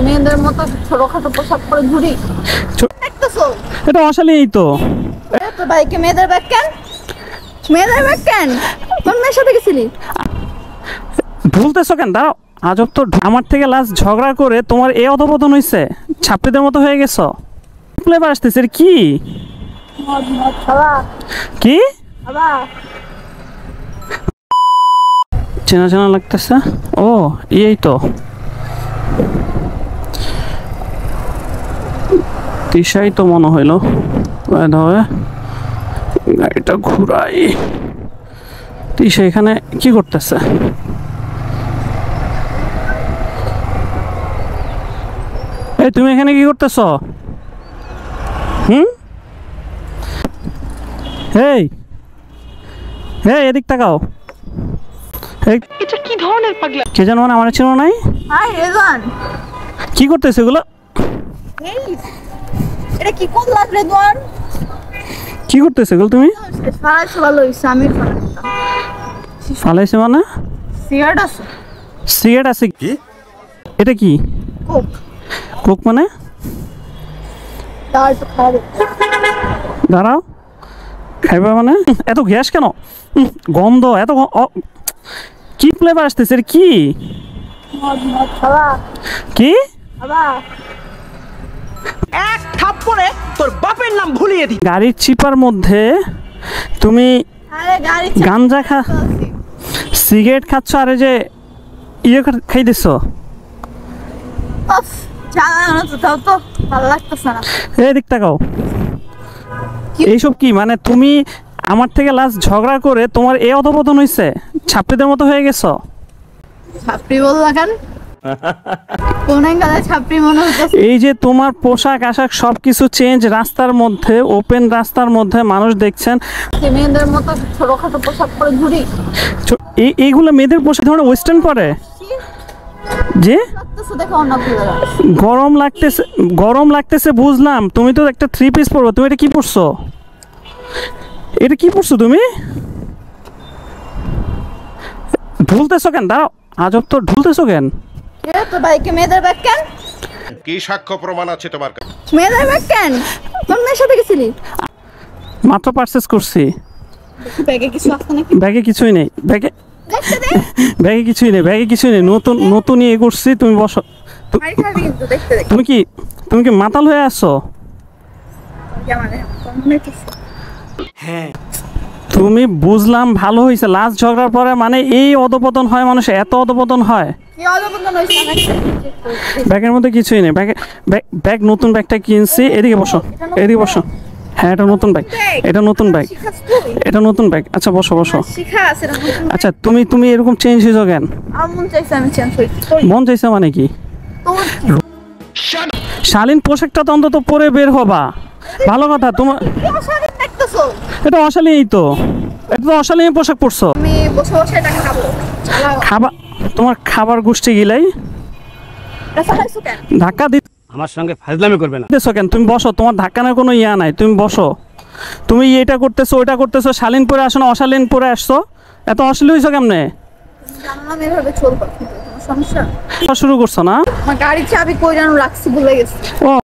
মেয়েদের মতো ছোটখাটো পোশাক পরে ঘুরি। দেখতেছো এটা অশালীনই তো। তো বাইকে মেয়েদের ব্যাগ কেন? মেয়েদের ব্যাগ কেন? কোন মেয়ের সাথে গেছিলি? ভুলতেছো কেন? দাঁড়াও, আজব তো। আমার থেকে লাস্ট ঝগড়া করে তোমার এই অধপতন হয়েছে, ছাত্রীদের মতো হয়ে গেছো। ফ্লেভার আসতেছে কি? কি চেনা চেনা লাগতেছে। ও এই তো তিশাই তো মনে হইলো। গাড়িটা ঘুরাই। তিশা এখানে কি করতেছে? এই তুমি এখানে কি করতেছ? এই এই এদিক তাকাও। এটা কি ধরনের পাগলা? কে জানো, মানে আমার চিনো নাই? হাই রেজওয়ান, কি করতেছে এগুলো? এই এটা কি করলা রেজওয়ান? কি করতেছে এগুলো তুমি? ফালাইছো ভালো হইছে, আমি ফালাইতাম। ফালাইছে মানে? সিগারেট আছে। সিগারেট আছে? কি এটা? কি কোক? কোক মানে? তার তো খাবে। দাঁড়াও, খাইবা মানে? এত গ্যাস কেন? গন্ধ এত কি ফ্লেভার আসতেছে? কি খাবা কি? খাবা? এক থাপ্পড়ে তোর বাপের নাম ভুলিয়ে দি। গাড়ির চিপার মধ্যে তুমি আরে গাড়ি গাঞ্জা সিগারেট খাচ্ছ, আর এই যে ইয়ে খাইতেছ। অফ জানো তো, তাও তো ভালো লাগতেছে না। এই দিক তাকাও। এইসব কি মানে? তুমি আমার থেকে লাস্ট ঝগড়া করে তোমার এই অধপতন হয়েছে, ছাত্রীদের মতো হয়ে গেছো। ছাপড়ি বললা কেন? কোন অ্যাঙ্গেলে ছাপড়ি মনে হইতেছে? এই যে তোমার পোশাক আশাক সবকিছু চেঞ্জ, রাস্তার মধ্যে, ওপেন রাস্তার মধ্যে মানুষ দেখছেন। মেয়েদের মতো ছোটখাটো পোশাক পরে ঘুরি। এইগুলো মেয়েদের পোশাক ধরনের ওয়েস্টার্ন পরে যে দেখো অন্য গরম লাগতেছে বুঝলাম। তুমি তো একটা থ্রি পিস পরো, তুমি এটা কি পরছো? এটা কি পরছো তুমি? ঢুলতেছো কেন? দাঁড়াও, আজব তো। ঢুলতেছো কেন? তো বাইকে মেয়েদের ব্যাগ কেন? কি সাক্ষ্য প্রমাণ আছে তোমার কাছে? মেয়েদের ব্যাগ কেন? কোন মেয়ের সাথে গেছিলি? মাত্র পারচেস করছি। ব্যাগে কিছু আছে নাকি? ব্যাগে কিছুই নেই। ব্যাগে দেখতে দে। ব্যাগে কিছুই নেই। ব্যাগে কিছুই নেই। নতুন ইয়ে করছি। তুমি বসো। মারি খাবি কিন্তু, দেখতে দে। তুমি কি মাতাল হয়ে আসছো? হ্যাঁ তুমি বুঝলাম, ভালো হয়েছে। লাস্ট ঝগড়ার পরে মানে এই অধপতন হয়, মানুষ এত অধপতন হয়। কি অধপতন হইছে? ব্যাগের মধ্যে কিছুই নেই। ব্যাগ নতুন ব্যাগটা কিনছি। এদিকে বসো, এদিকে বসো। হ্যাঁ, এটা নতুন ব্যাগ। এটা নতুন ব্যাগ। এটা নতুন ব্যাগ। আচ্ছা বসো বসো। শিখা আছে না? আচ্ছা তুমি এরকম চেঞ্জ হয়েছো কেন? আমার মন চাইছে আমি চেঞ্জ হই। মন চাইছে মানে কি? শালীন পোশাকটা তো অন্তত পরে বের হবা। ভালো কথা। তোমার এটা অশালীনই তো। এটা তো অশালীন পোশাক পরছো। আমি বসে বসে এটা খাবো। খাবার তোমার খাবার গোষ্ঠী গিলাই ধাক্কা আমার সঙ্গে ফাজলামি করবে না। দিতেছো কেন? তুমি বসো, তোমার ধাক্কানোর কোনো ইয়া নাই। তুমি বসো। তুমি এটা করতেছো ওইটা করতেছো, শালীন পরে আসো না অশালীন পরে আসছো। এত অশ্লীল হয়েছো কেমনে? জানলাম এভাবে চলবো, সমস্যা শুরু করছো না? আমার গাড়ির চাবি কই যেন রাখছি, ভুলে গেছি। ও